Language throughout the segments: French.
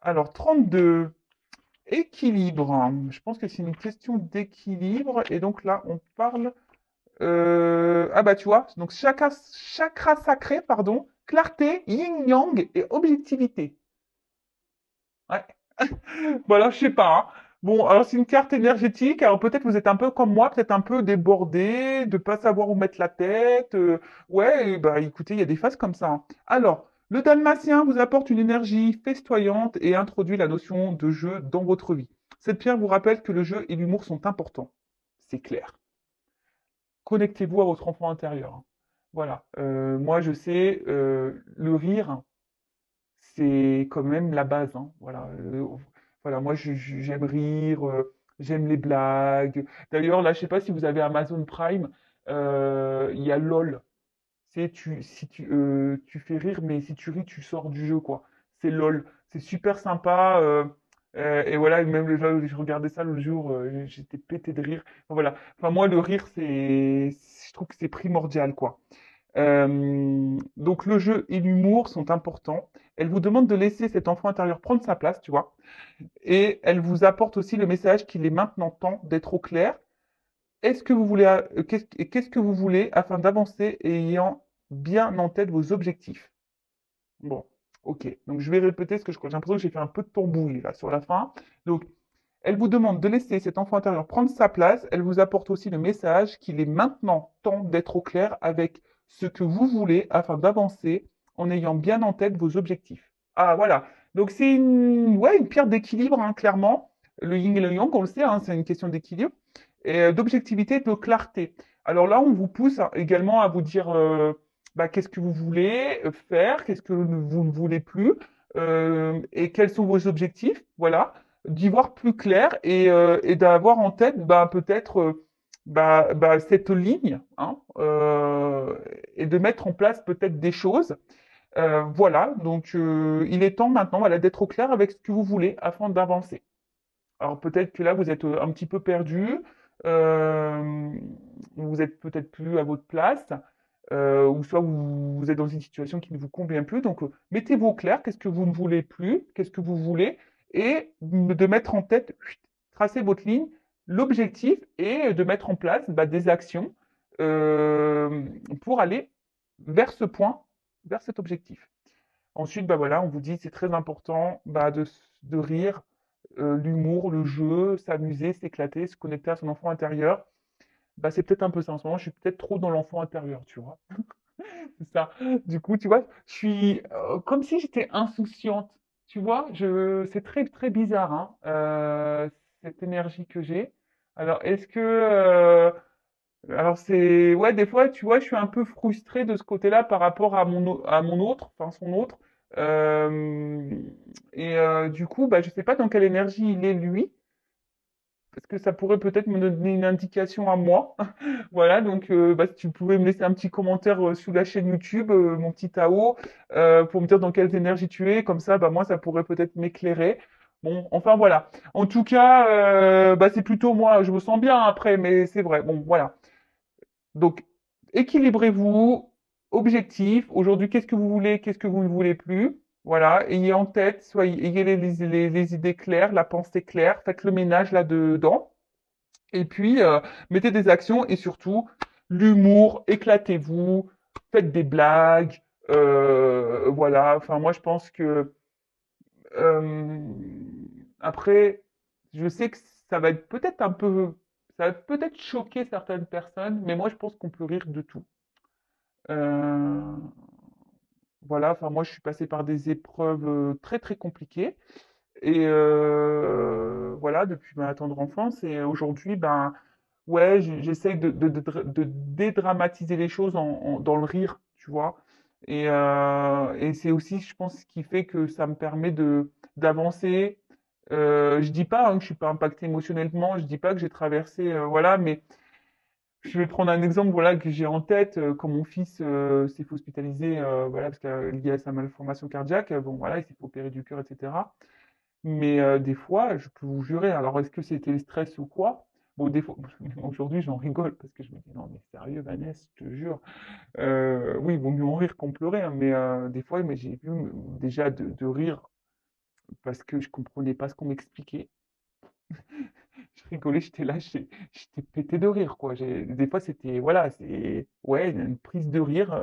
Alors, 32, équilibre. Je pense que c'est une question d'équilibre. Et donc là, on parle. Ah bah tu vois, donc chakra sacré, pardon, clarté, yin-yang et objectivité. Ouais. Voilà, je sais pas, hein. Bon, alors c'est une carte énergétique. Alors peut-être vous êtes un peu comme moi, peut-être un peu débordé, de pas savoir où mettre la tête. Ouais, bah écoutez, il y a des phases comme ça, hein. Alors, le dalmatien vous apporte une énergie festoyante et introduit la notion de jeu dans votre vie. Cette pierre vous rappelle que le jeu et l'humour sont importants. C'est clair. Connectez-vous à votre enfant intérieur, hein. Voilà. Moi, je sais, le rire, c'est quand même la base, hein. Voilà. Voilà. Moi, j'aime rire, j'aime les blagues. D'ailleurs, là, je sais pas si vous avez Amazon Prime, il y a LOL. C'est si tu fais rire, mais si tu ris, tu sors du jeu, quoi. C'est LOL. C'est super sympa. Et voilà, et même je regardais ça l'autre jour, j'étais pété de rire. Enfin, voilà. Enfin, moi, le rire, je trouve que c'est primordial, quoi. Donc, le jeu et l'humour sont importants. Elle vous demande de laisser cet enfant intérieur prendre sa place, tu vois. Et elle vous apporte aussi le message qu'il est maintenant temps d'être au clair. Est-ce que vous voulez, qu'est-ce que vous voulez afin d'avancer et ayant bien en tête vos objectifs? Bon, ok. Donc je vais répéter ce que j'ai l'impression que j'ai fait un peu de tambouille là sur la fin. Donc, elle vous demande de laisser cet enfant intérieur prendre sa place. Elle vous apporte aussi le message qu'il est maintenant temps d'être au clair avec ce que vous voulez afin d'avancer en ayant bien en tête vos objectifs. Ah voilà. Donc c'est ouais, une pierre d'équilibre, hein, clairement. Le yin et le yang, on le sait, hein, c'est une question d'équilibre et d'objectivité, de clarté. Alors là, on vous pousse, hein, également à vous dire bah, qu'est-ce que vous voulez faire, qu'est-ce que vous ne voulez plus, et quels sont vos objectifs. Voilà, d'y voir plus clair et d'avoir en tête bah, peut-être cette ligne, hein, et de mettre en place peut-être des choses. Voilà, donc il est temps maintenant, voilà, d'être au clair avec ce que vous voulez afin d'avancer. Alors peut-être que là, vous êtes un petit peu perdu, euh, vous êtes peut-être plus à votre place, ou soit vous êtes dans une situation qui ne vous convient plus. Donc mettez-vous au clair, qu'est-ce que vous ne voulez plus, qu'est-ce que vous voulez, et de mettre en tête, tracer votre ligne, l'objectif, et de mettre en place bah, des actions euh, pour aller vers ce point, vers cet objectif. Ensuite, bah voilà, on vous dit c'est très important bah, de rire, l'humour, le jeu, s'amuser, s'éclater, se connecter à son enfant intérieur. Bah, c'est peut-être un peu ça en ce moment, je suis peut-être trop dans l'enfant intérieur, tu vois. C'est ça. Du coup, tu vois, je suis comme si j'étais insouciante, tu vois. C'est très très bizarre, hein, cette énergie que j'ai. Alors, alors c'est, ouais, des fois, tu vois, je suis un peu frustrée de ce côté-là par rapport à à mon autre, enfin son autre. Euh, du coup, bah, je sais pas dans quelle énergie il est lui, parce que ça pourrait peut-être me donner une indication à moi. Voilà, donc bah, si tu pouvais me laisser un petit commentaire sous la chaîne YouTube, mon petit Tao, pour me dire dans quelles énergies tu es, comme ça, bah, moi, ça pourrait peut-être m'éclairer. Bon, enfin voilà. En tout cas, bah, c'est plutôt moi, je me sens bien après, mais c'est vrai. Bon, voilà. Donc, équilibrez-vous, objectif. Aujourd'hui, qu'est-ce que vous voulez, qu'est-ce que vous ne voulez plus? Voilà, ayez en tête, ayez les idées claires, la pensée claire, faites le ménage là-dedans. Et puis, mettez des actions et surtout, l'humour, éclatez-vous, faites des blagues. Voilà, enfin, moi, je pense que euh, après, je sais que ça va être peut-être un peu, ça va peut-être choquer certaines personnes, mais moi, je pense qu'on peut rire de tout. Euh, voilà, enfin, moi, je suis passé par des épreuves très, très compliquées. Et voilà, depuis ma tendre enfance. Et aujourd'hui, ben, ouais, j'essaye de dédramatiser les choses dans le rire, tu vois. Et c'est aussi, je pense, ce qui fait que ça me permet d'avancer. Je dis pas hein, que je suis pas impacté émotionnellement, je dis pas que j'ai traversé, voilà, mais je vais prendre un exemple, voilà, que j'ai en tête, quand mon fils s'est fait hospitaliser, voilà, parce que lié à sa malformation cardiaque, bon, voilà, il s'est fait opérer du cœur, etc. Mais des fois, je peux vous jurer, alors est-ce que c'était le stress ou quoi? Bon, des fois, aujourd'hui, j'en rigole parce que je me dis, non, mais sérieux, Vanessa, je te jure. Oui, il vaut mieux en rire qu'en pleurer, hein, mais des fois, mais j'ai vu déjà de rire parce que je comprenais pas ce qu'on m'expliquait. Je rigolais, j'étais là, j'étais pété de rire, quoi. Des fois, c'était, voilà, c'est, ouais, une prise de rire.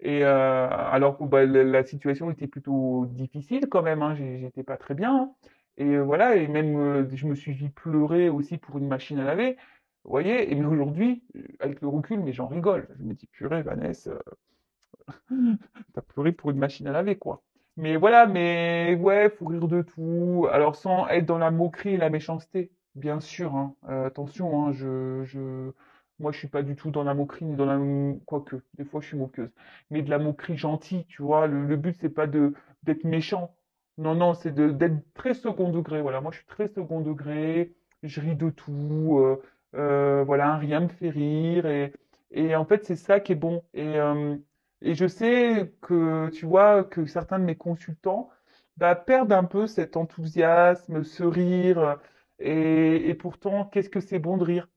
Alors que bah, la situation était plutôt difficile quand même, hein, j'étais pas très bien, hein. Voilà, et même je me suis vu pleurer aussi pour une machine à laver. Vous voyez, et mais aujourd'hui, avec le recul, mais j'en rigole. Je me dis, purée, Vanessa, t'as pleuré pour une machine à laver, quoi. Mais voilà, mais ouais, faut rire de tout. Alors sans être dans la moquerie et la méchanceté, bien sûr, hein. Attention, hein, moi je suis pas du tout dans la moquerie ni dans la, quoique, des fois je suis moqueuse, mais de la moquerie gentille, tu vois. Le but c'est pas d'être méchant. Non, non, c'est d'être très second degré. Voilà, moi je suis très second degré. Je ris de tout. Voilà, rien me fait rire et en fait c'est ça qui est bon. Et je sais que, tu vois, que certains de mes consultants bah, perdent un peu cet enthousiasme, ce rire. Et pourtant, qu'est-ce que c'est bon de rire?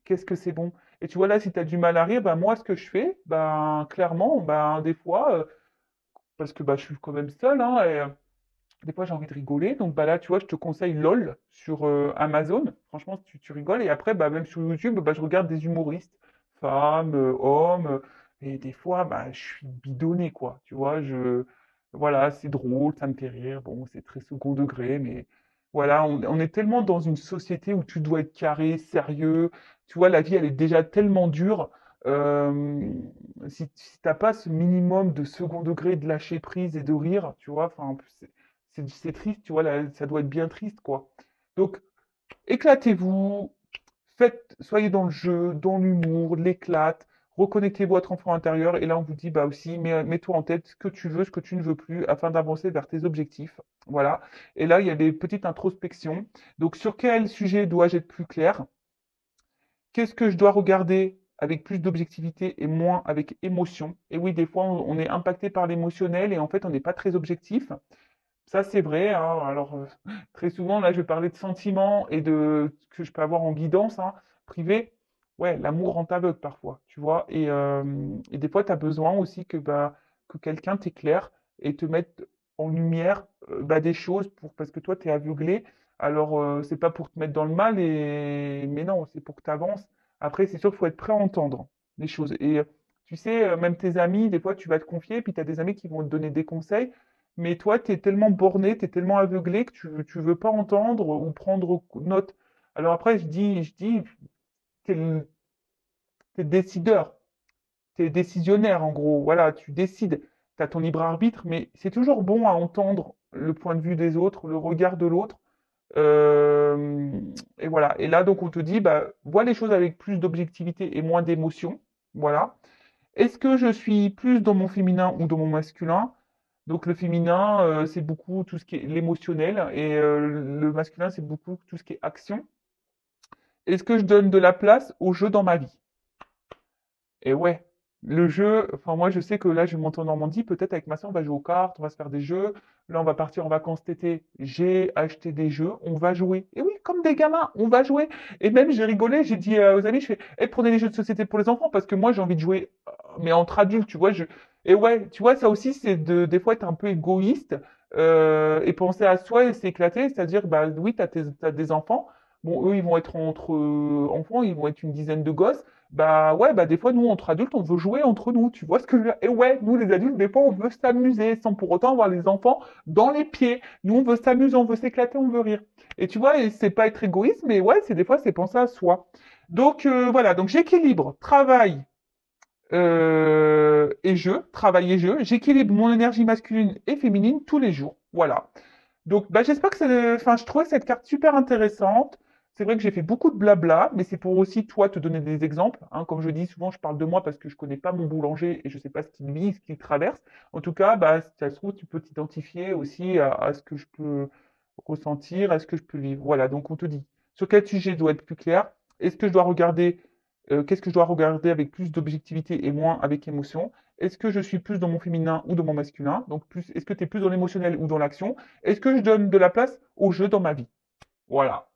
Qu'est-ce que c'est bon? Et tu vois, là, si tu as du mal à rire, bah, moi, ce que je fais, bah, clairement, bah, des fois, parce que bah, je suis quand même seul, hein, des fois, j'ai envie de rigoler. Donc bah, là, tu vois, je te conseille LOL sur Amazon. Franchement, tu rigoles. Et après, bah, même sur YouTube, bah, je regarde des humoristes, femmes, hommes. Et des fois, bah, je suis bidonné, quoi. Tu vois, voilà, c'est drôle, ça me fait rire. Bon, c'est très second degré, mais voilà, on est tellement dans une société où tu dois être carré, sérieux. Tu vois, la vie, elle est déjà tellement dure. Euh, si t'as pas ce minimum de second degré, de lâcher prise et de rire, tu vois, enfin, c'est triste, tu vois, ça doit être bien triste, quoi. Donc, éclatez-vous, soyez dans le jeu, dans l'humour, l'éclate, reconnectez votre enfant intérieur, et là, on vous dit, bah aussi, mets-toi en tête ce que tu veux, ce que tu ne veux plus, afin d'avancer vers tes objectifs. Voilà. Et là, il y a des petites introspections. Donc, sur quel sujet dois-je être plus clair? Qu'est-ce que je dois regarder avec plus d'objectivité et moins avec émotion? Et oui, des fois, on est impacté par l'émotionnel et en fait, on n'est pas très objectif. Ça, c'est vrai, hein. Alors, très souvent, là, je vais parler de sentiments et de ce que je peux avoir en guidance, hein, privée. Ouais, l'amour rend aveugle parfois, tu vois. Et des fois, tu as besoin aussi que quelqu'un t'éclaire et te mette en lumière bah, des choses parce que toi, tu es aveuglé. Alors, c'est pas pour te mettre dans le mal, mais non, c'est pour que tu avances. Après, c'est sûr qu'il faut être prêt à entendre les choses. Et tu sais, même tes amis, des fois, tu vas te confier, puis tu as des amis qui vont te donner des conseils. Mais toi, tu es tellement borné, tu es tellement aveuglé que tu veux pas entendre ou prendre note. Alors après, je dis, t'es décideur, t'es décisionnaire en gros. Voilà, tu décides, tu as ton libre arbitre, mais c'est toujours bon à entendre le point de vue des autres, le regard de l'autre. Euh, et voilà. Et là, donc, on te dit, bah, vois les choses avec plus d'objectivité et moins d'émotion. Voilà. Est-ce que je suis plus dans mon féminin ou dans mon masculin? Donc le féminin, c'est beaucoup tout ce qui est l'émotionnel et le masculin, c'est beaucoup tout ce qui est action. Est-ce que je donne de la place au jeu dans ma vie? Et ouais, le jeu, enfin moi je sais que là je monte en Normandie, peut-être avec ma soeur on va jouer aux cartes, on va se faire des jeux. Là on va partir en vacances cet été. J'ai acheté des jeux, on va jouer. Et oui, comme des gamins, on va jouer. Et même j'ai rigolé, j'ai dit aux amis, je fais, eh, prenez les jeux de société pour les enfants parce que moi j'ai envie de jouer, mais entre adultes, tu vois. Et ouais, tu vois, ça aussi c'est des fois être un peu égoïste et penser à soi et s'éclater, c'est-à-dire, bah oui, t'as des enfants. Bon, eux, ils vont être entre enfants, ils vont être une dizaine de gosses. Bah ouais, bah des fois, nous, entre adultes, on veut jouer entre nous, tu vois ce que je veux dire? Et ouais, nous, les adultes, des fois, on veut s'amuser sans pour autant avoir les enfants dans les pieds. Nous, on veut s'amuser, on veut s'éclater, on veut rire. Et tu vois, et c'est pas être égoïste, mais ouais, c'est des fois, c'est penser à soi. Donc voilà, donc j'équilibre travail et jeu, travail et jeu. J'équilibre mon énergie masculine et féminine tous les jours. Voilà. Donc, bah, j'espère que enfin, je trouvais cette carte super intéressante. C'est vrai que j'ai fait beaucoup de blabla, mais c'est pour aussi toi te donner des exemples, hein. Comme je dis souvent, je parle de moi parce que je connais pas mon boulanger et je sais pas ce qu'il vit, ce qu'il traverse. En tout cas, bah, si ça se trouve, tu peux t'identifier aussi à ce que je peux ressentir, à ce que je peux vivre. Voilà, donc on te dit sur quel sujet je dois être plus clair. Est-ce que je dois regarder, qu'est-ce que je dois regarder avec plus d'objectivité et moins avec émotion? Est-ce que je suis plus dans mon féminin ou dans mon masculin? Donc plus, est-ce que tu es plus dans l'émotionnel ou dans l'action? Est-ce que je donne de la place au jeu dans ma vie? Voilà.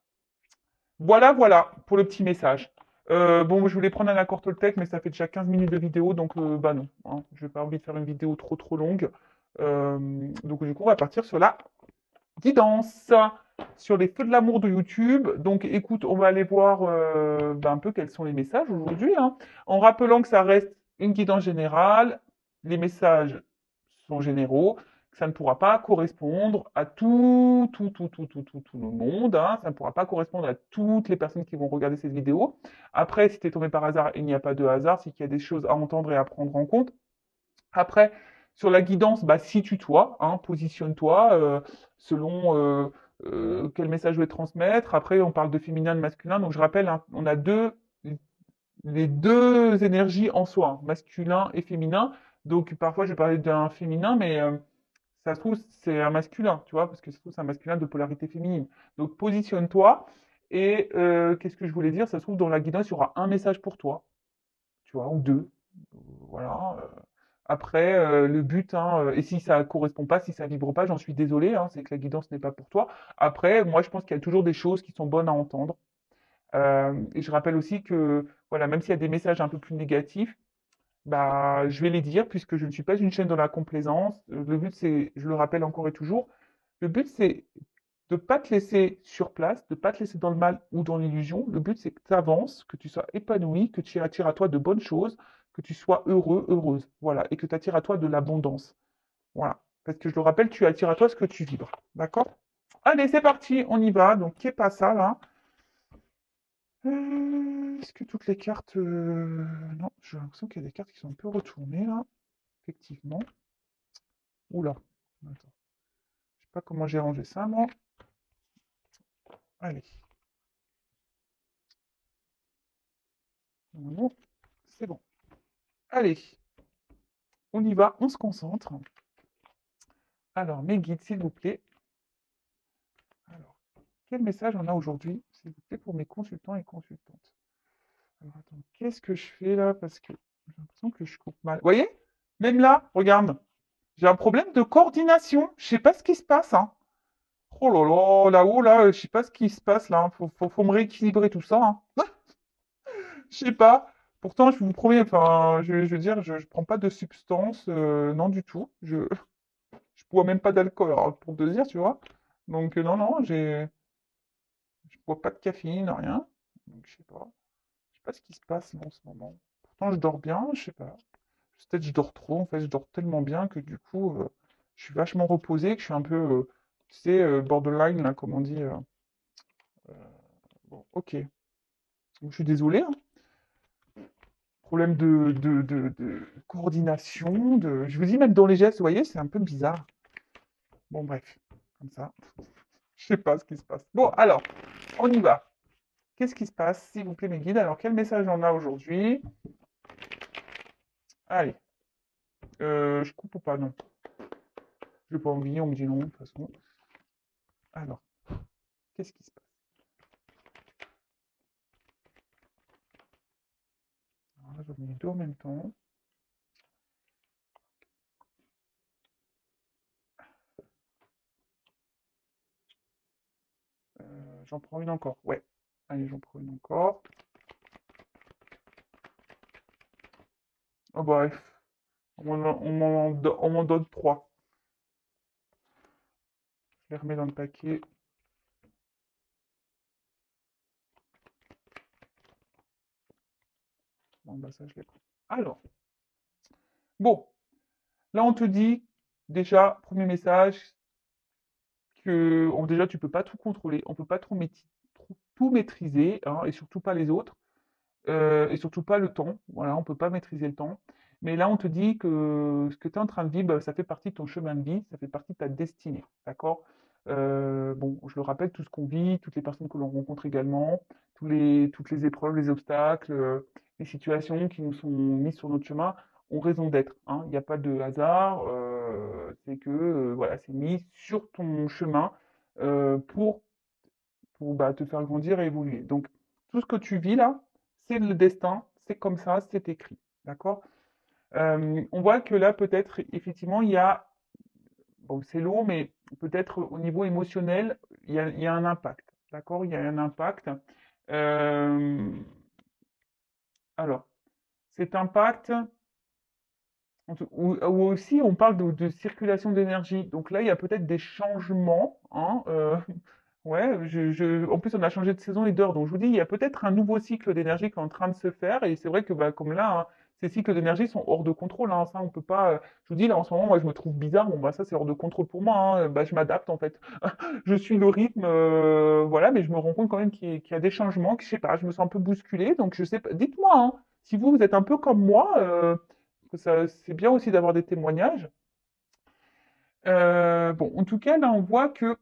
Voilà, voilà pour le petit message. Bon, je voulais prendre un accord Toltec, mais ça fait déjà 15 minutes de vidéo, donc bah non, hein, je n'ai pas envie de faire une vidéo trop trop longue. Donc du coup, on va partir sur la guidance sur les feux de l'amour de YouTube. Donc, écoute, on va aller voir un peu quels sont les messages aujourd'hui, hein, en rappelant que ça reste une guidance générale. Les messages sont généraux, que ça ne pourra pas correspondre à tout le monde, hein. Ça ne pourra pas correspondre à toutes les personnes qui vont regarder cette vidéo. Après, si tu es tombé par hasard, il n'y a pas de hasard, c'est qu'il y a des choses à entendre et à prendre en compte. Après, sur la guidance, bah, situe-toi, hein, positionne-toi selon quel message je vais transmettre. Après, on parle de féminin, de masculin. Donc, je rappelle, hein, on a les deux énergies en soi, hein, masculin et féminin. Donc, parfois, je vais parler d'un féminin, mais ça se trouve, c'est un masculin, tu vois, parce que ça se trouve, c'est un masculin de polarité féminine. Donc, positionne-toi. Et qu'est-ce que je voulais dire? Ça se trouve, dans la guidance, il y aura un message pour toi, tu vois, ou deux. Voilà. Après, le but, hein, et si ça correspond pas, si ça vibre pas, j'en suis désolé, hein, c'est que la guidance n'est pas pour toi. Après, moi, je pense qu'il y a toujours des choses qui sont bonnes à entendre. Et je rappelle aussi que, voilà, même s'il y a des messages un peu plus négatifs, bah, je vais les dire puisque je ne suis pas une chaîne de la complaisance. Le but, c'est, je le rappelle encore et toujours, le but, c'est de ne pas te laisser sur place, de ne pas te laisser dans le mal ou dans l'illusion. Le but, c'est que tu avances, que tu sois épanoui, que tu attires à toi de bonnes choses, que tu sois heureux, heureuse. Voilà. Et que tu attires à toi de l'abondance. Voilà. Parce que je le rappelle, tu attires à toi ce que tu vibres. D'accord? Allez, c'est parti, on y va. Donc, qu'est pas ça là? Est-ce que toutes les cartes. Non, j'ai l'impression qu'il y a des cartes qui sont un peu retournées là. Effectivement. Oula. Attends. Je sais pas comment j'ai rangé ça, moi. Allez. Normalement, c'est bon. Allez, on y va, on se concentre. Alors, mes guides, s'il vous plaît. Alors, quel message on a aujourd'hui, s'il vous plaît, pour mes consultants et consultantes? Alors, attends, qu'est-ce que je fais là? Parce que j'ai l'impression que je coupe mal. Vous voyez? Même là, regarde. J'ai un problème de coordination. Je sais pas ce qui se passe, hein. Oh là là, là-haut, là, je sais pas ce qui se passe là, hein. Faut me rééquilibrer tout ça, hein. Je sais pas. Pourtant, je vous promets, enfin, je veux dire, je prends pas de substance, non du tout. Je bois même pas d'alcool, alors, pour te dire, tu vois. Donc, non, non, je bois pas de caféine, rien. Donc, je sais pas. Je sais pas ce qui se passe là, en ce moment. Pourtant, je dors bien, je sais pas. Peut-être que je dors trop, en fait, je dors tellement bien que du coup, je suis vachement reposé, que je suis un peu, tu sais, borderline, là, comme on dit. Bon, ok. Donc, je suis désolé, hein. Problème de coordination, je vous dis même dans les gestes, vous voyez, c'est un peu bizarre. Bon, bref, comme ça. Je sais pas ce qui se passe. Bon, alors, on y va. Qu'est-ce qui se passe, s'il vous plaît, mes guides? Alors, quel message on a aujourd'hui? Allez, je coupe ou pas? Non. Je n'ai pas envie, on me dit non, de toute façon. Alors, qu'est-ce qui se passe? Alors là, j'en ai deux en même temps. J'en prends une encore. Ouais. Allez, j'en prends une encore. Oh, bref. On m'en donne trois. Je les remets dans le paquet. Bon, bah ça, je les prends. Alors, bon. Là, on te dit, déjà, premier message, que déjà, tu peux pas tout contrôler. On peut pas tout maîtriser, hein, et surtout pas les autres. Et surtout pas le temps. Voilà, on peut pas maîtriser le temps. Mais là, on te dit que ce que tu es en train de vivre, bah, ça fait partie de ton chemin de vie, ça fait partie de ta destinée. D'accord? Bon, je le rappelle, tout ce qu'on vit, toutes les personnes que l'on rencontre également, toutes les épreuves, les obstacles, les situations qui nous sont mises sur notre chemin ont raison d'être, hein. Il n'y a pas de hasard. C'est que voilà, c'est mis sur ton chemin pour bah, te faire grandir et évoluer. Donc, tout ce que tu vis là, c'est le destin, c'est comme ça, c'est écrit. D'accord? On voit que là, peut-être, effectivement, il y a, bon, c'est lourd, mais peut-être au niveau émotionnel, il y a un impact. D'accord? Il y a un impact. Euh, alors, cet impact, Ou aussi, on parle de circulation d'énergie. Donc là, il y a peut-être des changements, hein, ouais, en plus, on a changé de saison et d'heure. Donc, je vous dis, il y a peut-être un nouveau cycle d'énergie qui est en train de se faire. Et c'est vrai que, bah, comme là, hein, ces cycles d'énergie sont hors de contrôle, hein. Ça, on peut pas. Je vous dis, là, en ce moment, moi, je me trouve bizarre. Bon, bah, ça, c'est hors de contrôle pour moi, hein. Bah, je m'adapte, en fait. Je suis le rythme, voilà, mais je me rends compte quand même qu'il y a des changements, que je sais pas, je me sens un peu bousculée. Donc, je sais pas. Dites-moi, hein, si vous êtes un peu comme moi, que c'est bien aussi d'avoir des témoignages. Bon, en tout cas, là, on voit que.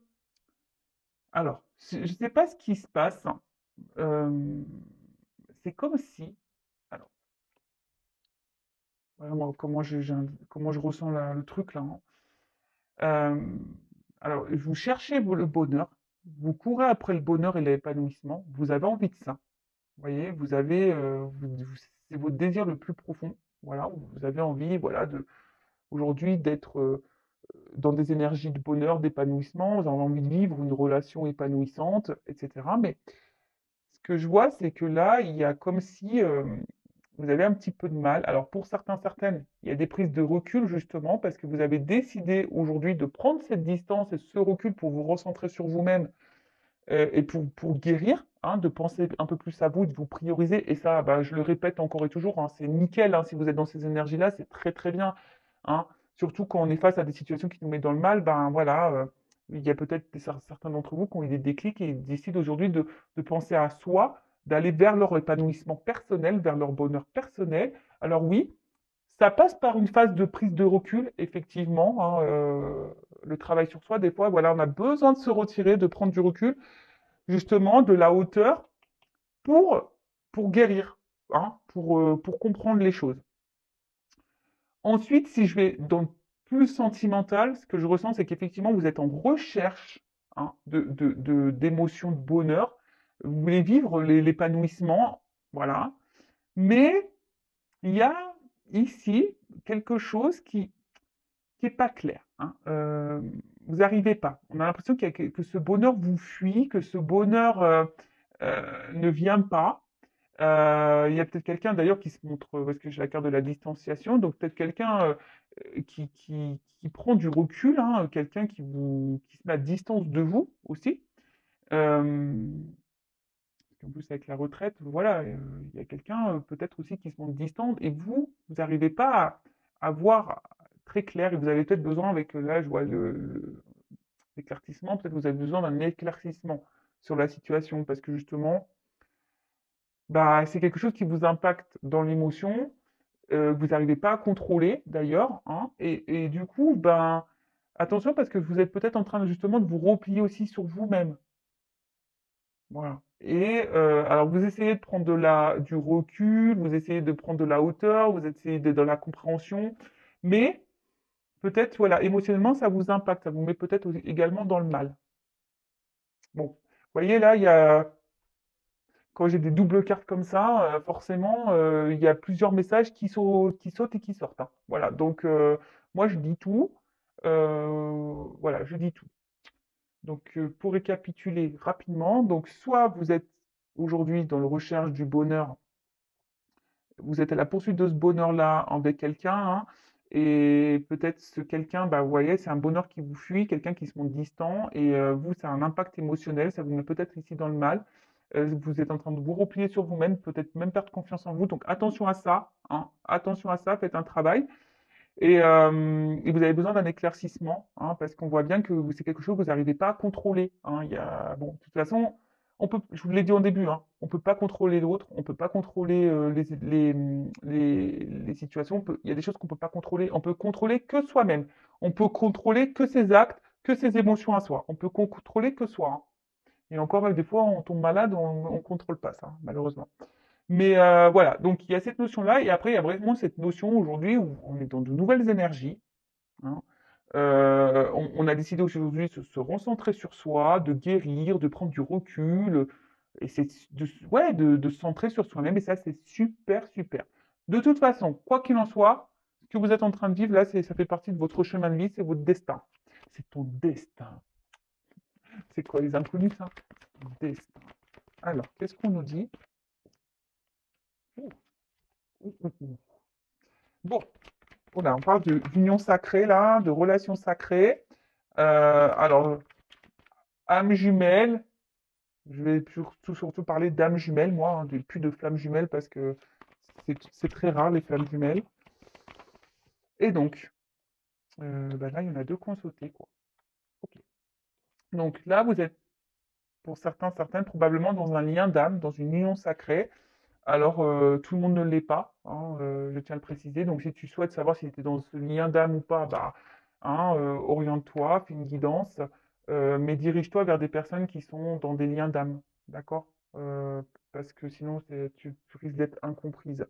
Alors, je ne sais pas ce qui se passe, hein. Euh, c'est comme si. Alors, voilà, moi, comment je ressens le truc là, hein. Euh, alors, vous cherchez le bonheur, vous courez après le bonheur et l'épanouissement, vous avez envie de ça. Vous voyez, vous avez. C'est votre désir le plus profond. Voilà, vous avez envie, voilà, aujourd'hui d'être dans des énergies de bonheur, d'épanouissement, vous avez envie de vivre une relation épanouissante, etc. Mais ce que je vois, c'est que là, il y a comme si vous avez un petit peu de mal. Alors pour certains, certaines, il y a des prises de recul justement parce que vous avez décidé aujourd'hui de prendre cette distance et ce recul pour vous recentrer sur vous-même et pour guérir, hein, de penser un peu plus à vous, de vous prioriser. Et ça, bah, je le répète encore et toujours, hein, c'est nickel, hein, si vous êtes dans ces énergies-là, c'est très très bien, hein. Surtout quand on est face à des situations qui nous mettent dans le mal, ben voilà, il y a peut-être certains d'entre vous qui ont eu des déclics et décident aujourd'hui de penser à soi, d'aller vers leur épanouissement personnel, vers leur bonheur personnel. Alors oui, ça passe par une phase de prise de recul, effectivement, hein, le travail sur soi, des fois, voilà, on a besoin de se retirer, de prendre du recul, justement, de la hauteur pour, pour guérir, hein, pour comprendre les choses. Ensuite, si je vais dans le plus sentimental, ce que je ressens, c'est qu'effectivement, vous êtes en recherche, hein, d'émotions de bonheur. Vous voulez vivre l'épanouissement, voilà. Mais il y a ici quelque chose qui est pas clair, hein. Vous n'arrivez pas. On a l'impression que ce bonheur vous fuit, que ce bonheur ne vient pas. Il y a peut-être quelqu'un d'ailleurs qui se montre, parce que j'ai la carte de la distanciation, donc peut-être quelqu'un qui prend du recul, hein, quelqu'un qui se met à distance de vous aussi. Euh, En plus, avec la retraite, voilà, il y a quelqu'un peut-être aussi qui se montre distant et vous n'arrivez pas à voir très clair et vous avez peut-être besoin, avec là, je vois l'éclaircissement, peut-être vous avez besoin d'un éclaircissement sur la situation parce que justement, bah, c'est quelque chose qui vous impacte dans l'émotion, vous n'arrivez pas à contrôler d'ailleurs, hein, et du coup, ben, attention parce que vous êtes peut-être en train justement de vous replier aussi sur vous-même. Voilà. Et alors vous essayez de prendre du recul, vous essayez de prendre de la hauteur, vous essayez d'être dans la compréhension, mais peut-être, voilà, émotionnellement, ça vous impacte, ça vous met peut-être également dans le mal. Bon, vous voyez là, quand j'ai des doubles cartes comme ça, forcément, il y a plusieurs messages qui sautent et qui sortent, hein. Voilà, donc moi je dis tout, voilà, je dis tout. Donc, pour récapituler rapidement, donc soit vous êtes aujourd'hui dans la recherche du bonheur, vous êtes à la poursuite de ce bonheur-là avec quelqu'un, hein, et peut-être ce quelqu'un, bah, vous voyez, c'est un bonheur qui vous fuit, quelqu'un qui se montre distant, et vous, ça a un impact émotionnel, ça vous met peut-être ici dans le mal. Vous êtes en train de vous replier sur vous-même, peut-être même perdre confiance en vous. Donc attention à ça, hein, attention à ça, faites un travail. Et vous avez besoin d'un éclaircissement, hein, parce qu'on voit bien que c'est quelque chose que vous n'arrivez pas à contrôler, hein. Bon, de toute façon, je vous l'ai dit au début, hein, on ne peut pas contrôler l'autre, on ne peut pas contrôler les situations. Il y a des choses qu'on ne peut pas contrôler. On peut contrôler que soi-même. On peut contrôler que ses actes, que ses émotions à soi. On peut contrôler que soi, hein. Et encore, même des fois, on tombe malade, on ne contrôle pas ça, malheureusement. Mais voilà, donc il y a cette notion-là, et après il y a vraiment cette notion aujourd'hui où on est dans de nouvelles énergies, hein. On a décidé aujourd'hui de se recentrer sur soi, de guérir, de prendre du recul, et c'est ouais, de se centrer sur soi-même, et ça c'est super, super. De toute façon, quoi qu'il en soit, ce que vous êtes en train de vivre là, ça fait partie de votre chemin de vie, c'est votre destin. C'est ton destin. C'est quoi les intrus, ça? Destin. Alors, qu'est-ce qu'on nous dit? Ouh, ouh, ouh, ouh. Bon. Voilà, on parle d'union sacrée là, de relations sacrées. Alors, âme jumelle, je vais surtout parler d'âme jumelle, moi, hein, plus de flammes jumelles parce que c'est très rare les flammes jumelles. Et donc, bah là, il y en a deux qui ont sauté, quoi. Ok. Donc là, vous êtes, pour certains, certaines, probablement dans un lien d'âme, dans une union sacrée. Alors, tout le monde ne l'est pas, hein, je tiens à le préciser. Donc, si tu souhaites savoir si tu es dans ce lien d'âme ou pas, bah, hein, oriente-toi, fais une guidance, mais dirige-toi vers des personnes qui sont dans des liens d'âme, d'accord? Parce que sinon, tu risques d'être incomprise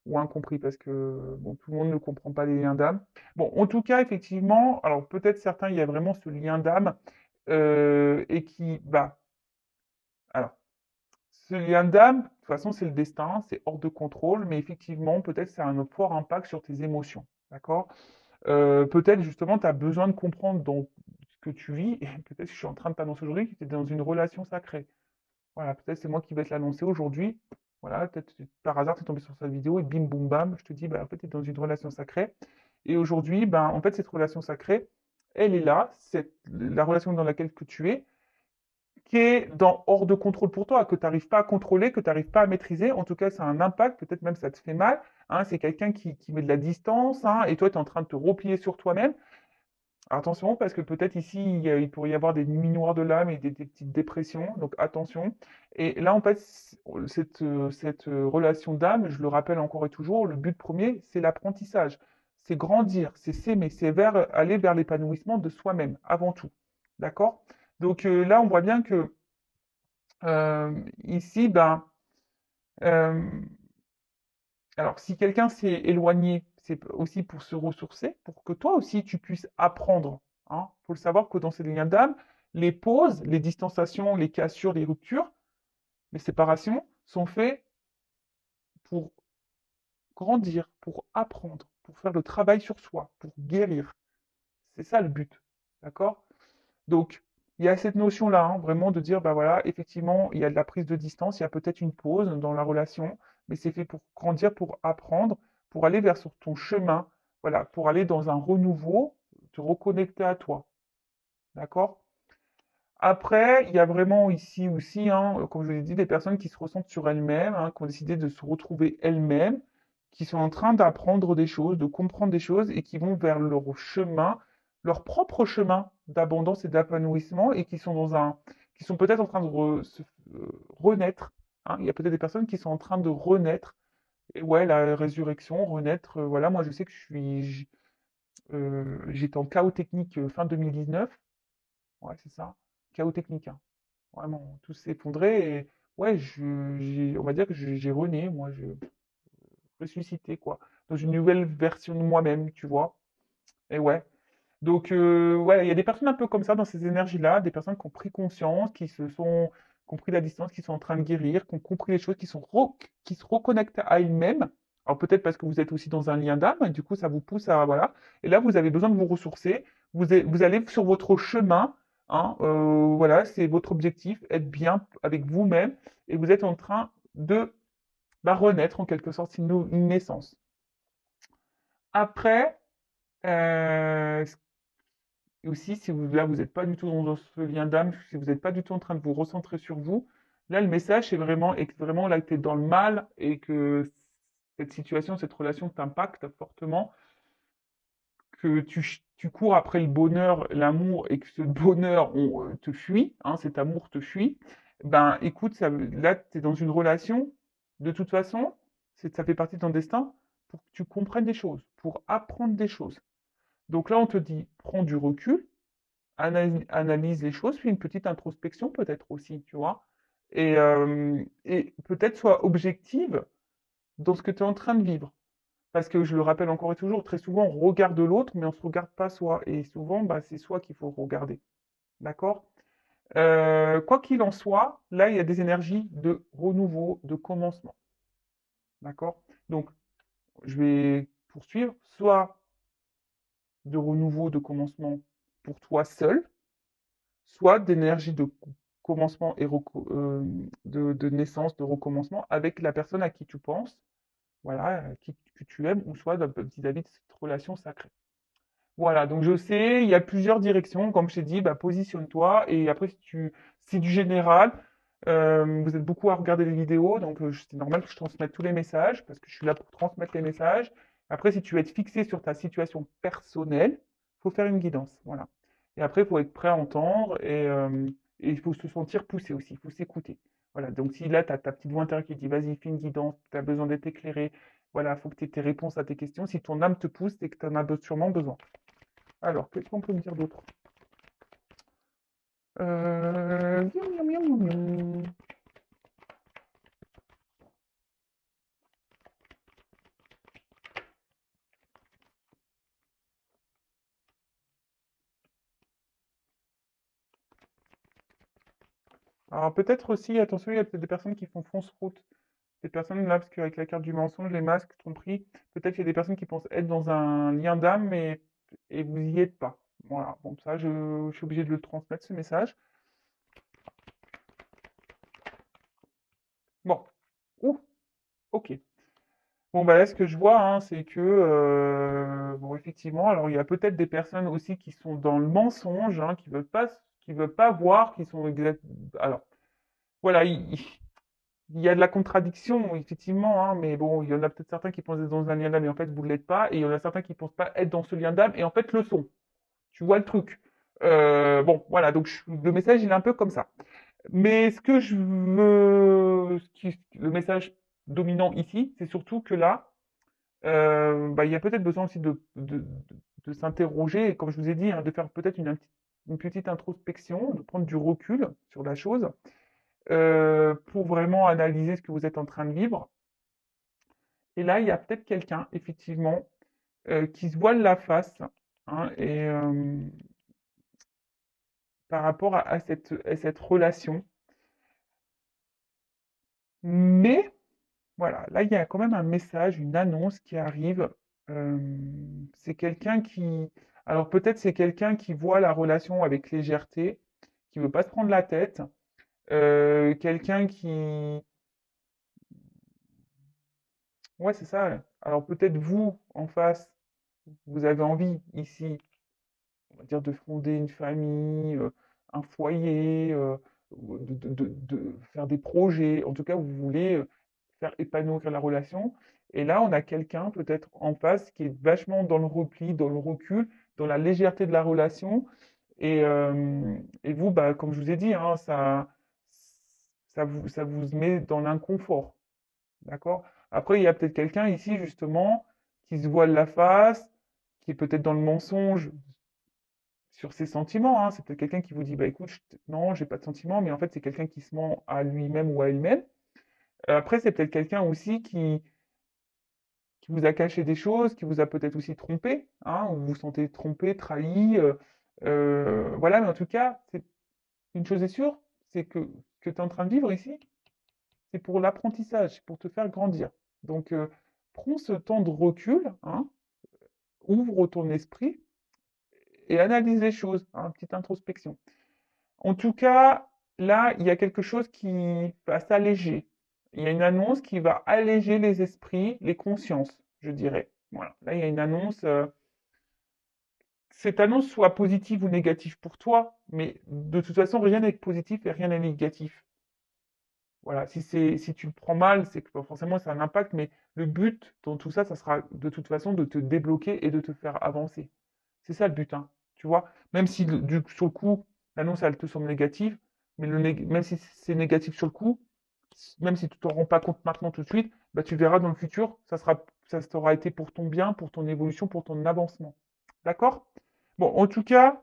ou incompris, parce que bon, tout le monde ne comprend pas les liens d'âme. Bon, en tout cas, effectivement, alors peut-être certains, il y a vraiment ce lien d'âme et qui, bah, alors, ce lien d'âme, de toute façon, c'est le destin, c'est hors de contrôle, mais effectivement, peut-être ça a un fort impact sur tes émotions. D'accord? Peut-être justement, tu as besoin de comprendre dans ce que tu vis, et peut-être que je suis en train de t'annoncer aujourd'hui que tu es dans une relation sacrée. Voilà, peut-être c'est moi qui vais te l'annoncer aujourd'hui. Voilà, peut-être par hasard, tu es tombé sur cette vidéo et bim, boum, bam, je te dis, bah, en fait, tu es dans une relation sacrée. Et aujourd'hui, ben, en fait, cette relation sacrée, elle est là, c'est la relation dans laquelle que tu es, qui est hors de contrôle pour toi, que tu n'arrives pas à contrôler, que tu n'arrives pas à maîtriser. En tout cas, ça a un impact, peut-être même ça te fait mal. Hein, c'est quelqu'un qui met de la distance, hein, et toi, tu es en train de te replier sur toi-même. Attention, parce que peut-être ici, il pourrait y avoir des nuits noires de l'âme et des petites dépressions, donc attention. Et là, en fait, cette relation d'âme, je le rappelle encore et toujours, le but premier, c'est l'apprentissage, c'est grandir, c'est s'aimer, c'est aller vers l'épanouissement de soi-même, avant tout. D'accord? Donc là, on voit bien que ici, ben, euh, alors si quelqu'un s'est éloigné, c'est aussi pour se ressourcer, pour que toi aussi tu puisses apprendre. Hein. Il faut le savoir que dans ces liens d'âme, les pauses, les distanciations, les cassures, les ruptures, les séparations sont faits pour grandir, pour apprendre, pour faire le travail sur soi, pour guérir. C'est ça le but. D'accord? Donc, il y a cette notion-là, hein, vraiment de dire, bah voilà, effectivement, il y a de la prise de distance, il y a peut-être une pause dans la relation, mais c'est fait pour grandir, pour apprendre, pour aller vers sur ton chemin, voilà, pour aller dans un renouveau, te reconnecter à toi. D'accord? Après, il y a vraiment ici aussi, hein, comme je l'ai dit, des personnes qui se ressentent sur elles-mêmes, hein, qui ont décidé de se retrouver elles-mêmes, qui sont en train d'apprendre des choses, de comprendre des choses et qui vont vers leur chemin, leur propre chemin d'abondance et d'épanouissement et qui sont peut-être en train de renaître. Hein. Il y a peut-être des personnes qui sont en train de renaître. Et ouais, la résurrection, renaître, voilà, moi je sais que j'étais en chaos technique fin 2019. Ouais, c'est ça. Chaos technique, hein. Vraiment, tout s'est effondré et ouais, on va dire que j'ai rené, moi, je ressuscité, quoi, dans une nouvelle version de moi-même, tu vois. Et ouais. Donc, ouais, il y a des personnes un peu comme ça dans ces énergies-là, des personnes qui ont pris conscience, qui ont pris la distance, qui sont en train de guérir, qui ont compris les choses, qui se reconnectent à elles-mêmes. Alors peut-être parce que vous êtes aussi dans un lien d'âme, et du coup, ça vous pousse à, voilà. Et là, vous avez besoin de vous ressourcer. Vous allez sur votre chemin, hein, voilà, c'est votre objectif, être bien avec vous-même, et vous êtes en train de bah, renaître en quelque sorte, c'est une naissance. Après, et aussi, si vous, là, vous n'êtes pas du tout dans ce lien d'âme, si vous n'êtes pas du tout en train de vous recentrer sur vous, là, le message, c'est vraiment là que tu es dans le mal et que cette situation, cette relation t'impacte fortement, que tu cours après le bonheur, l'amour, et que ce bonheur te fuit, hein, cet amour te fuit, ben écoute, là, tu es dans une relation, de toute façon, ça fait partie de ton destin pour que tu comprennes des choses, pour apprendre des choses. Donc là, on te dit, prends du recul, analyse les choses, fais une petite introspection peut-être aussi, tu vois. Et peut-être sois objective dans ce que tu es en train de vivre. Parce que je le rappelle encore et toujours, très souvent on regarde l'autre, mais on ne se regarde pas soi. Et souvent, bah, c'est soi qu'il faut regarder. D'accord? Quoi qu'il en soit, là, il y a des énergies de renouveau, de commencement. D'accord? Donc, je vais poursuivre. Soit de renouveau, de commencement pour toi seul, soit d'énergie de commencement et de naissance, de recommencement avec la personne à qui tu penses. voilà, que tu aimes, ou soit vis-à-vis de cette relation sacrée. Voilà, donc je sais, il y a plusieurs directions. Comme je t'ai dit, bah, positionne-toi. Et après, si c'est du général, vous êtes beaucoup à regarder les vidéos, donc c'est normal que je transmette tous les messages, parce que je suis là pour transmettre les messages. Après, si tu veux être fixé sur ta situation personnelle, il faut faire une guidance. Voilà. Et après, il faut être prêt à entendre et il faut se sentir poussé aussi, il faut s'écouter. Voilà, donc si là, tu as ta petite voix intérieure qui dit, vas-y, fais une guidance, tu as besoin d'être éclairé, voilà, il faut que tu aies tes réponses à tes questions. Si ton âme te pousse, c'est que tu en as sûrement besoin. Alors, qu'est-ce qu'on peut me dire d'autre? Miam, miam, miam, miam, miam. Alors, peut-être aussi, attention, il y a peut-être des personnes qui font fausse route. Des personnes là, parce qu'avec la carte du mensonge, les masques, tromperie, peut-être qu'il y a des personnes qui pensent être dans un lien d'âme, mais et vous y êtes pas. Voilà, bon, ça, je suis obligé de le transmettre, ce message. Bon, ouh, ok. Bon, bah là, ce que je vois, hein, c'est que, bon, effectivement, alors il y a peut-être des personnes aussi qui sont dans le mensonge, hein, qui veulent pas voir, qui sont exact. Alors, voilà, il y a de la contradiction, effectivement, hein, mais bon, il y en a peut-être certains qui pensent être dans un lien d'âme et en fait, vous ne l'êtes pas, et il y en a certains qui pensent pas être dans ce lien d'âme et en fait, le sont. Tu vois le truc. Bon, voilà, donc le message, il est un peu comme ça. Mais ce que je veux, le message dominant ici, c'est surtout que là, bah, il y a peut-être besoin aussi de s'interroger, et comme je vous ai dit, hein, de faire peut-être une petite introspection, de prendre du recul sur la chose, pour vraiment analyser ce que vous êtes en train de vivre. Et là, il y a peut-être quelqu'un, effectivement, qui se voile la face, hein, par rapport à cette relation. Mais voilà, là, il y a quand même un message, une annonce qui arrive. Euh, c'est quelqu'un qui... Alors peut-être c'est quelqu'un qui voit la relation avec légèreté, qui veut pas se prendre la tête, quelqu'un qui... Ouais, c'est ça. Ouais. Alors peut-être vous, en face, vous avez envie ici, on va dire, de fonder une famille, un foyer, de faire des projets. En tout cas, vous voulez faire épanouir la relation. Et là, on a quelqu'un peut-être en face qui est vachement dans le repli, dans le recul, dans la légèreté de la relation. Et vous, bah, comme je vous ai dit, hein, ça vous met dans l'inconfort. D'accord? Après, il y a peut-être quelqu'un ici, justement, qui se voile la face, qui est peut-être dans le mensonge sur ses sentiments, hein. C'est peut-être quelqu'un qui vous dit, bah écoute, non, j'ai pas de sentiments, mais en fait, c'est quelqu'un qui se ment à lui-même ou à elle-même. Après, c'est peut-être quelqu'un aussi qui vous a caché des choses, qui vous a peut-être aussi trompé, hein, ou vous vous sentez trompé, trahi. Voilà, mais en tout cas, une chose est sûre, c'est que tu es en train de vivre ici, c'est pour l'apprentissage, c'est pour te faire grandir. Donc, prends ce temps de recul, hein, ouvre ton esprit et analyse les choses, hein, petite introspection. En tout cas, là, il y a quelque chose qui va s'alléger. Il y a une annonce qui va alléger les esprits, les consciences, je dirais. Voilà. Là, il y a une annonce. Cette annonce soit positive ou négative pour toi, mais de toute façon, rien n'est positif et rien n'est négatif. Voilà. Si tu le prends mal, c'est que forcément, ça a un impact, mais le but dans tout ça, ça sera de toute façon de te débloquer et de te faire avancer. C'est ça le but, hein, tu vois. Même si sur le coup, l'annonce, elle te semble négative, mais même si c'est négatif sur le coup, même si tu t'en rends pas compte maintenant tout de suite, bah, tu verras dans le futur, ça t'aura été pour ton bien, pour ton évolution, pour ton avancement. D'accord? Bon, en tout cas,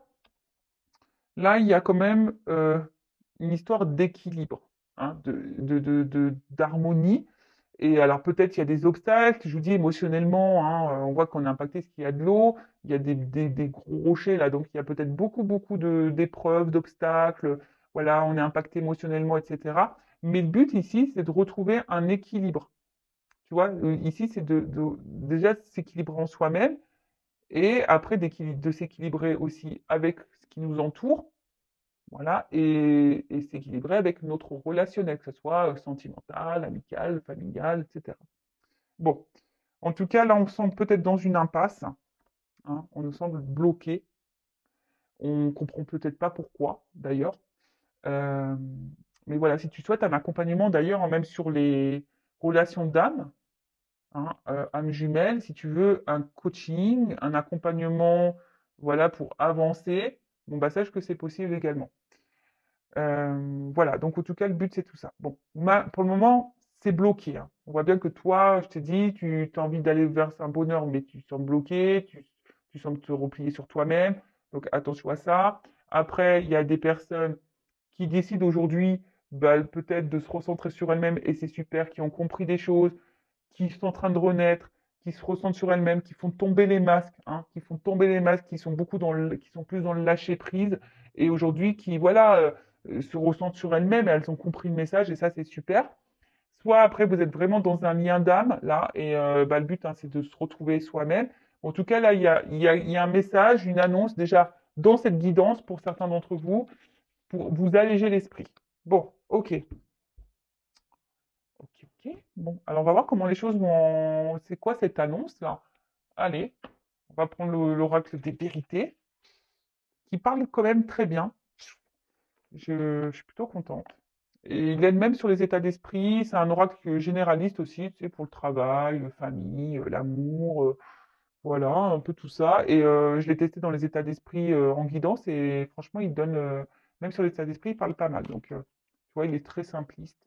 là, il y a quand même une histoire d'équilibre, hein, d'harmonie. Et alors peut-être il y a des obstacles, je vous dis émotionnellement, hein, on voit qu'on est impacté parce qu'il y a de l'eau, il y a des gros rochers là, donc il y a peut-être beaucoup d'épreuves, d'obstacles, voilà, on est impacté émotionnellement, etc. Mais le but ici, c'est de retrouver un équilibre. Tu vois, ici, c'est déjà de s'équilibrer en soi-même et après de s'équilibrer aussi avec ce qui nous entoure, voilà, et s'équilibrer avec notre relationnel, que ce soit sentimental, amical, familial, etc. Bon, en tout cas, là, on semble peut-être dans une impasse, hein, on nous semble bloqué. On comprend peut-être pas pourquoi, d'ailleurs. Euh, mais voilà, si tu souhaites un accompagnement, d'ailleurs, même sur les relations d'âme, hein, âme jumelle, si tu veux un coaching, un accompagnement, voilà, pour avancer, bon, bah, sache que c'est possible également. Voilà, donc en tout cas, le but, c'est tout ça. Bon, pour le moment, c'est bloqué, hein. On voit bien que toi, je t'ai dit, tu as envie d'aller vers un bonheur, mais tu sens bloqué, tu sembles te replier sur toi-même. Donc attention à ça. Après, il y a des personnes qui décident aujourd'hui, bah, peut-être de se recentrer sur elles-mêmes, et c'est super, qui ont compris des choses, qui sont en train de renaître, qui se ressentent sur elles-mêmes, qui font tomber les masques, hein, qui font tomber les masques, qui sont beaucoup qui sont plus dans le lâcher prise, et aujourd'hui qui, voilà, se ressentent sur elles-mêmes, et elles ont compris le message, et ça, c'est super. Soit après, vous êtes vraiment dans un lien d'âme, là, et bah, le but, hein, c'est de se retrouver soi-même. En tout cas, là, il y a un message, une annonce déjà dans cette guidance pour certains d'entre vous, pour vous alléger l'esprit. Bon, ok. Ok, ok. Bon, alors on va voir comment les choses vont. C'est quoi cette annonce là? Allez, on va prendre l'oracle des vérités, qui parle quand même très bien. Je suis plutôt contente. Et il aide même sur les états d'esprit. C'est un oracle généraliste aussi, tu sais, pour le travail, la famille, l'amour, voilà, un peu tout ça. Et je l'ai testé dans les états d'esprit en guidance et franchement, il donne, même sur les états d'esprit, il parle pas mal. Donc, tu vois, il est très simpliste.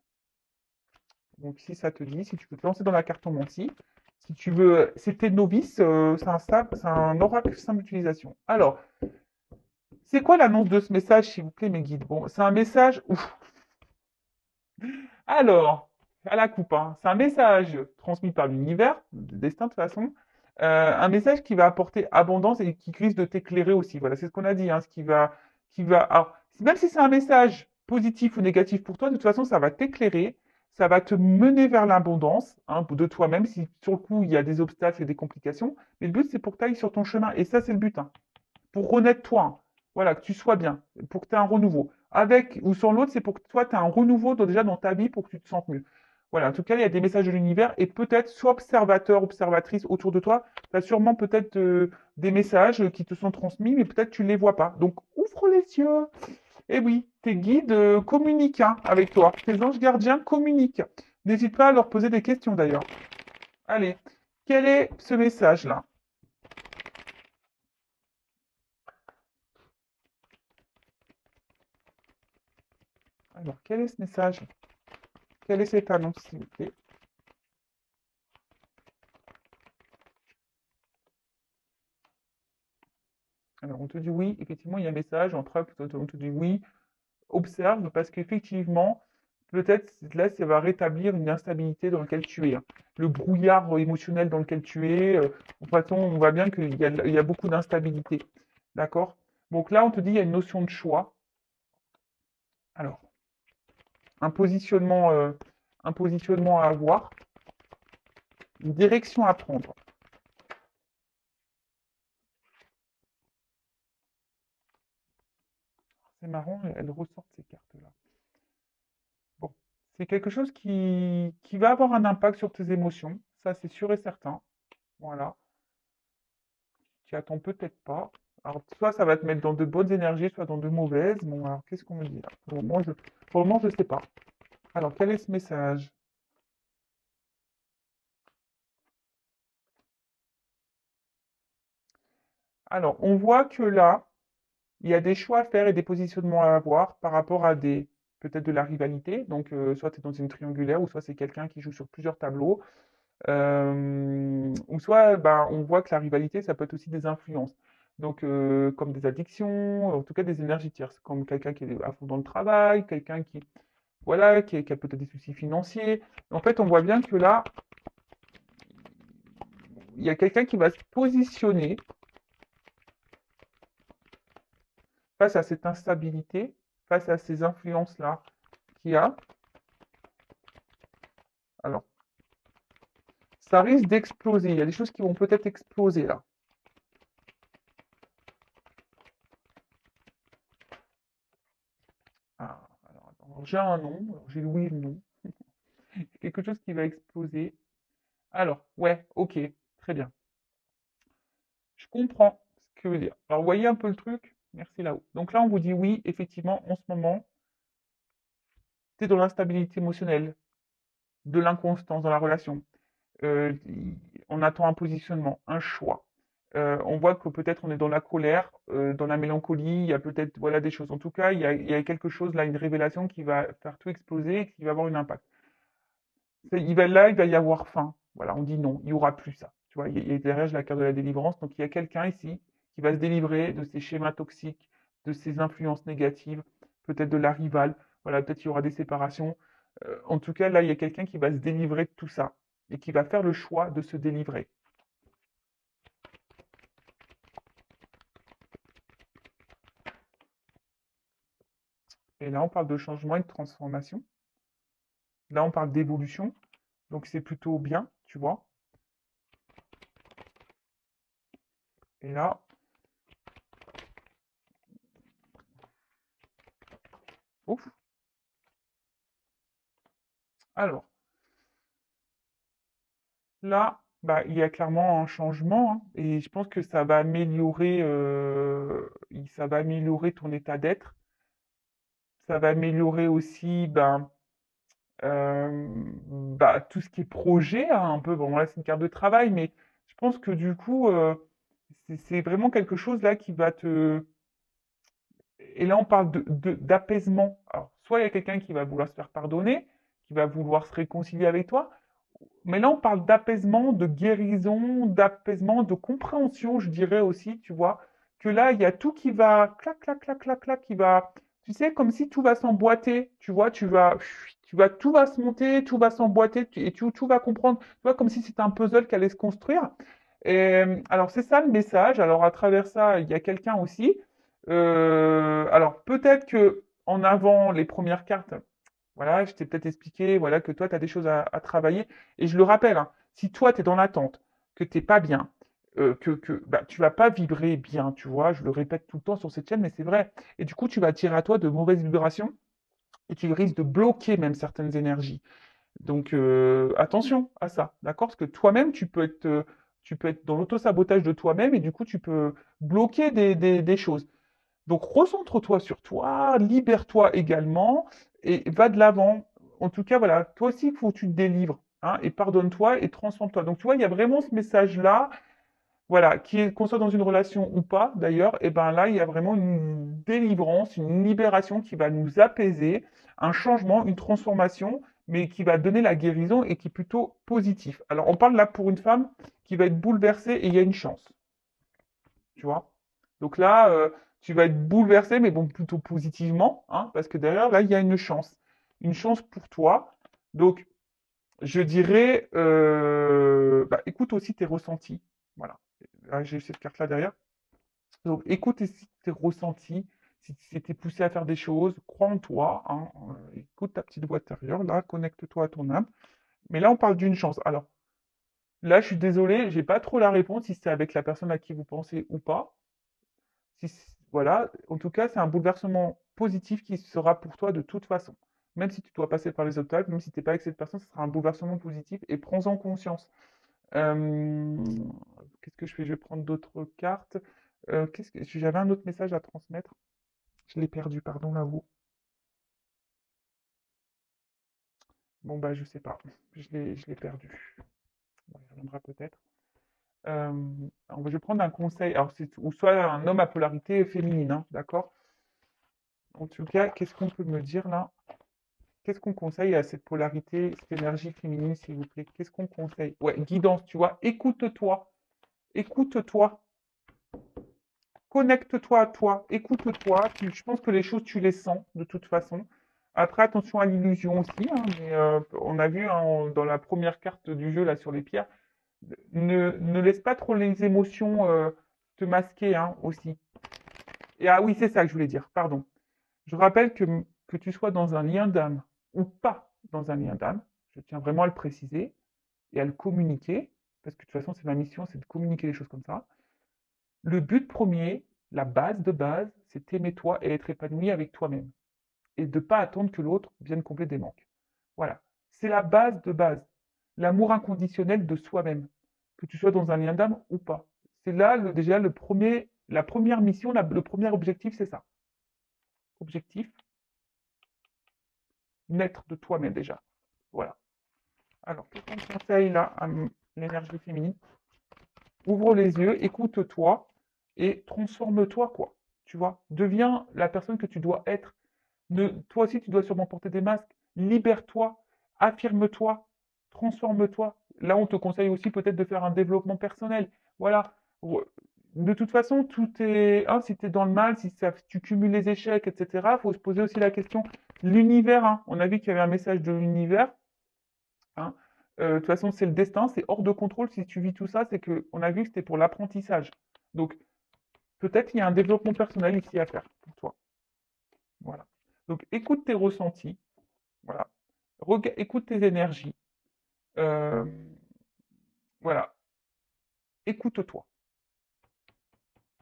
Donc, si ça te dit, si tu veux te lancer dans la cartomancie, si tu veux, si t'es novice, c'est un oracle simple d'utilisation. Alors, c'est quoi l'annonce de ce message, s'il vous plaît, mes guides? Bon, c'est un message. Ouf. Alors, à la coupe, hein, c'est un message transmis par l'univers, le destin de toute façon, un message qui va apporter abondance et qui risque de t'éclairer aussi. Voilà, c'est ce qu'on a dit, hein, alors, même si c'est un message positif ou négatif pour toi, de toute façon, ça va t'éclairer, ça va te mener vers l'abondance, hein, de toi-même, si sur le coup il y a des obstacles et des complications. Mais le but, c'est pour que tu ailles sur ton chemin, et ça, c'est le but, hein, pour renaître toi, hein. Voilà, que tu sois bien, pour que tu aies un renouveau. Avec ou sans l'autre, c'est pour que toi, tu aies un renouveau déjà dans ta vie pour que tu te sentes mieux. Voilà, en tout cas, il y a des messages de l'univers et peut-être, sois observateur, observatrice autour de toi, tu as sûrement peut-être des messages qui te sont transmis, mais peut-être tu ne les vois pas. Donc, ouvre les yeux. Et oui, tes guides communiquent, hein, avec toi. Tes anges gardiens communiquent. N'hésite pas à leur poser des questions d'ailleurs. Allez, quel est ce message-là? Alors, quel est ce message? Quelle est cette annonce, s'il vous plaît? Alors, on te dit oui, effectivement, il y a un message, on te dit oui, observe, parce qu'effectivement, peut-être là, ça va rétablir une instabilité dans laquelle tu es, hein. Le brouillard émotionnel dans lequel tu es, de toute façon, on voit bien il y a beaucoup d'instabilité. D'accord? Donc là, on te dit, il y a une notion de choix. Alors, un positionnement, euh, un positionnement à avoir, une direction à prendre. C'est marrant, elles ressortent ces cartes-là. Bon, c'est quelque chose qui va avoir un impact sur tes émotions, ça c'est sûr et certain. Voilà, tu attends peut-être pas. Alors, soit ça va te mettre dans de bonnes énergies, soit dans de mauvaises. Bon, alors qu'est-ce qu'on me dit là? Pour le moment, je sais pas. Alors, quel est ce message? Alors, on voit que là, il y a des choix à faire et des positionnements à avoir par rapport à peut-être de la rivalité. Donc, soit tu es dans une triangulaire, ou soit c'est quelqu'un qui joue sur plusieurs tableaux. Ou soit, ben, on voit que la rivalité, ça peut être aussi des influences. Donc, comme des addictions, en tout cas des énergies tierces, comme quelqu'un qui est à fond dans le travail, quelqu'un qui, voilà, qui a peut-être des soucis financiers. En fait, on voit bien que là, il y a quelqu'un qui va se positionner face à cette instabilité, face à ces influences-là qu'il y a. Alors, ça risque d'exploser. Il y a des choses qui vont peut-être exploser là. Ah, alors, j'ai un nom, j'ai le oui et le non. Quelque chose qui va exploser. Alors, ouais, ok, très bien. Je comprends ce que veut dire. Alors, vous voyez un peu le truc? Merci là-haut. Donc là, on vous dit oui, effectivement, en ce moment, tu es dans l'instabilité émotionnelle, de l'inconstance dans la relation. Euh, on attend un positionnement, un choix. On voit que peut-être on est dans la colère, dans la mélancolie, il y a peut-être voilà, des choses. En tout cas, il y a quelque chose là, une révélation qui va faire tout exploser et qui va avoir un impact. Là, il va y avoir fin. Voilà, on dit non, il n'y aura plus ça. Tu vois, il y a derrière la carte de la délivrance. Donc, il y a quelqu'un ici qui va se délivrer de ces schémas toxiques, de ces influences négatives, peut-être de la rivale. Voilà, peut-être qu'il y aura des séparations. En tout cas, là, il y a quelqu'un qui va se délivrer de tout ça et qui va faire le choix de se délivrer. Et là, on parle de changement et de transformation. Là, on parle d'évolution. Donc, c'est plutôt bien, tu vois. Et là, ouf. Alors, là, bah, il y a clairement un changement, hein, et je pense que ça va améliorer ton état d'être. Ça va améliorer aussi ben, tout ce qui est projet, hein, un peu. Bon, là, c'est une carte de travail, mais je pense que du coup, c'est vraiment quelque chose là qui va te. Et là, on parle d'apaisement. Alors, soit il y a quelqu'un qui va vouloir se faire pardonner, qui va vouloir se réconcilier avec toi, mais là, on parle d'apaisement, de guérison, d'apaisement, de compréhension, je dirais aussi, tu vois, que là, il y a tout qui va, clac, clac, clac, clac, clac, qui va, tu sais, comme si tout va s'emboîter, tu vois, tout va se monter, tout va s'emboîter, et tout va comprendre, tu vois, comme si c'était un puzzle qui allait se construire. Et, alors, c'est ça le message. Alors, à travers ça, il y a quelqu'un aussi. Alors, peut-être que en avant, les premières cartes, voilà, je t'ai peut-être expliqué voilà, que toi, tu as des choses à travailler. Et je le rappelle, hein, si toi, tu es dans l'attente, que tu n'es pas bien, bah, tu vas pas vibrer bien, tu vois. Je le répète tout le temps sur cette chaîne, mais c'est vrai. Et du coup, tu vas attirer à toi de mauvaises vibrations et tu risques de bloquer même certaines énergies. Donc, attention à ça, d'accord? Parce que toi-même, tu peux être dans l'auto-sabotage de toi-même et du coup, tu peux bloquer des choses. Donc, recentre-toi sur toi, libère-toi également et va de l'avant. En tout cas, voilà, toi aussi, il faut que tu te délivres, hein, et pardonne-toi et transforme-toi. Donc, tu vois, il y a vraiment ce message-là, voilà, qu'on soit dans une relation ou pas, d'ailleurs, et ben là, il y a vraiment une délivrance, une libération qui va nous apaiser, un changement, une transformation, mais qui va donner la guérison et qui est plutôt positif. Alors, on parle là pour une femme qui va être bouleversée et il y a une chance, tu vois. Donc là, tu vas être bouleversé, mais bon, plutôt positivement, hein, parce que derrière, là, il y a une chance pour toi. Donc, je dirais, bah, écoute aussi tes ressentis. Voilà. Là, j'ai cette carte-là derrière. Donc, écoute aussi tes ressentis. Si tu es poussé à faire des choses, crois en toi, hein, écoute ta petite voix intérieure, là, connecte-toi à ton âme. Mais là, on parle d'une chance. Alors, là, je suis désolé, j'ai pas trop la réponse si c'est avec la personne à qui vous pensez ou pas. Voilà, en tout cas, c'est un bouleversement positif qui sera pour toi de toute façon. Même si tu dois passer par les obstacles, même si tu n'es pas avec cette personne, ce sera un bouleversement positif et prends-en conscience. Euh, Qu'est-ce que je fais? Je vais prendre d'autres cartes. J'avais un autre message à transmettre. Je l'ai perdu, pardon, là, vous. Bon, bah, je sais pas. Je l'ai perdu. Bon, il reviendra peut-être. Euh, je vais prendre un conseil. Alors, ou soit un homme à polarité féminine, hein, d'accord? En tout cas, qu'est-ce qu'on peut me dire là? Qu'est-ce qu'on conseille à cette polarité, cette énergie féminine, s'il vous plaît? Qu'est-ce qu'on conseille? Ouais, guidance, tu vois. Écoute-toi. Écoute-toi. Connecte-toi à toi. Écoute-toi. Je pense que les choses, tu les sens de toute façon. Après, attention à l'illusion aussi, hein, mais on a vu, hein, dans la première carte du jeu, là, sur les pierres, ne laisse pas trop les émotions te masquer, hein, aussi. Et ah oui, c'est ça que je voulais dire, pardon. Je rappelle que tu sois dans un lien d'âme ou pas dans un lien d'âme, je tiens vraiment à le préciser et à le communiquer, parce que de toute façon, c'est ma mission, c'est de communiquer les choses comme ça. Le but premier, la base de base, c'est t'aimer toi et être épanoui avec toi-même. Et de ne pas attendre que l'autre vienne combler des manques. Voilà. C'est la base de base. l'amour inconditionnel de soi-même, que tu sois dans un lien d'âme ou pas. C'est là déjà la première mission, le premier objectif, c'est ça. Objectif, naître de toi-même déjà. Voilà. Alors, quel conseil là à l'énergie féminine? Ouvre les yeux, écoute-toi et transforme-toi, quoi. Tu vois, deviens la personne que tu dois être. Toi aussi, tu dois sûrement porter des masques. Libère-toi, affirme-toi, transforme-toi. Là, on te conseille aussi peut-être de faire un développement personnel. Voilà. De toute façon, tout est. Hein, si tu es dans le mal, si tu cumules les échecs, etc., il faut se poser aussi la question. L'univers, hein, on a vu qu'il y avait un message de l'univers. Hein. De toute façon, c'est le destin, c'est hors de contrôle. Si tu vis tout ça, c'est que on a vu que c'était pour l'apprentissage. Donc, peut-être il y a un développement personnel ici à faire pour toi. Voilà. Donc, écoute tes ressentis. Voilà. Écoute tes énergies. Euh, voilà. Écoute-toi.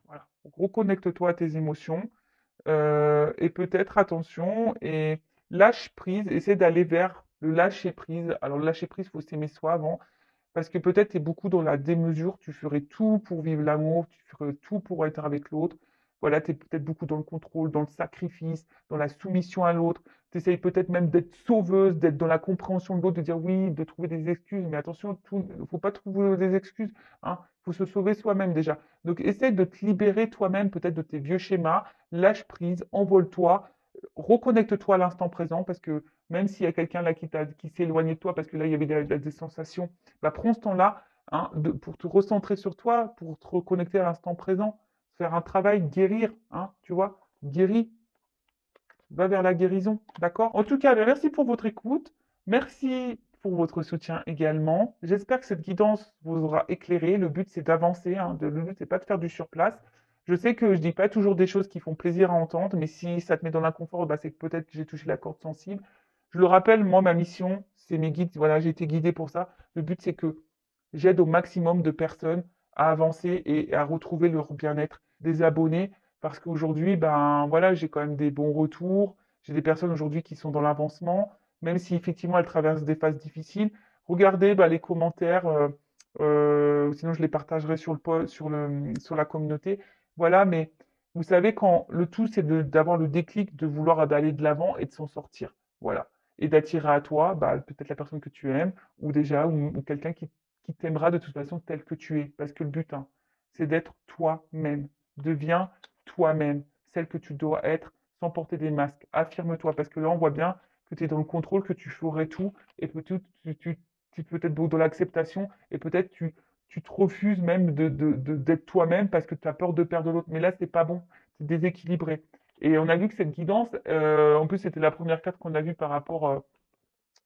Voilà. Reconnecte-toi à tes émotions. Et peut-être, attention, et lâche prise. Essaie d'aller vers le lâcher prise. Alors, le lâcher prise, il faut s'aimer soi avant. Parce que peut-être tu es beaucoup dans la démesure, tu ferais tout pour vivre l'amour, tu ferais tout pour être avec l'autre. Voilà, tu es peut-être beaucoup dans le contrôle, dans le sacrifice, dans la soumission à l'autre. Tu essayes peut-être même d'être sauveuse, d'être dans la compréhension de l'autre, de dire oui, de trouver des excuses. Mais attention, il ne faut pas trouver des excuses. Hein. Il faut se sauver soi-même déjà. Donc essaie de te libérer toi-même peut-être de tes vieux schémas, lâche prise, envole-toi, reconnecte-toi à l'instant présent parce que même s'il y a quelqu'un là qui s'est éloigné de toi parce que là il y avait des sensations, bah, prends ce temps-là hein, pour te recentrer sur toi, pour te reconnecter à l'instant présent, faire un travail, guérir, hein, tu vois, guéris, va vers la guérison, d'accord? En tout cas, ben, merci pour votre écoute, merci pour votre soutien également. J'espère que cette guidance vous aura éclairé. Le but, c'est d'avancer, hein, le but, c'est pas de faire du surplace. Je sais que je dis pas toujours des choses qui font plaisir à entendre, mais si ça te met dans l'inconfort, bah, c'est que peut-être que j'ai touché la corde sensible. Je le rappelle, moi, ma mission, c'est mes guides, voilà, j'ai été guidé pour ça. Le but, c'est que j'aide au maximum de personnes à avancer et à retrouver leur bien-être, des abonnés, parce qu'aujourd'hui, ben voilà, j'ai quand même des bons retours. J'ai des personnes aujourd'hui qui sont dans l'avancement, même si effectivement elles traversent des phases difficiles. Regardez bah, les commentaires, sinon je les partagerai sur la communauté. Voilà, mais vous savez, quand le tout, c'est d'avoir le déclic de vouloir aller de l'avant et de s'en sortir. Voilà. Et d'attirer à toi bah, peut-être la personne que tu aimes, ou déjà, ou quelqu'un qui t'aimera de toute façon tel que tu es. Parce que le but, hein, c'est d'être toi-même. Deviens toi-même, celle que tu dois être, sans porter des masques. Affirme-toi, parce que là, on voit bien que tu es dans le contrôle, que tu ferais tout, et peut-être tu peux être dans l'acceptation, et peut-être tu te refuses même d'être toi-même parce que tu as peur de perdre l'autre. Mais là, c'est pas bon, c'est déséquilibré. Et on a vu que cette guidance, en plus, c'était la première carte qu'on a vue par rapport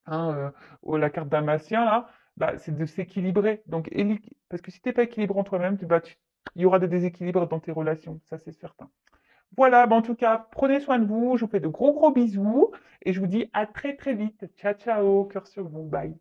hein, la carte damasien, là, bah, c'est de s'équilibrer. Donc, parce que si tu n'es pas équilibré en toi-même, il y aura des déséquilibres dans tes relations, ça c'est certain. Voilà, bah, en tout cas, prenez soin de vous, je vous fais de gros gros bisous et je vous dis à très très vite. Ciao ciao, cœur sur vous, bye.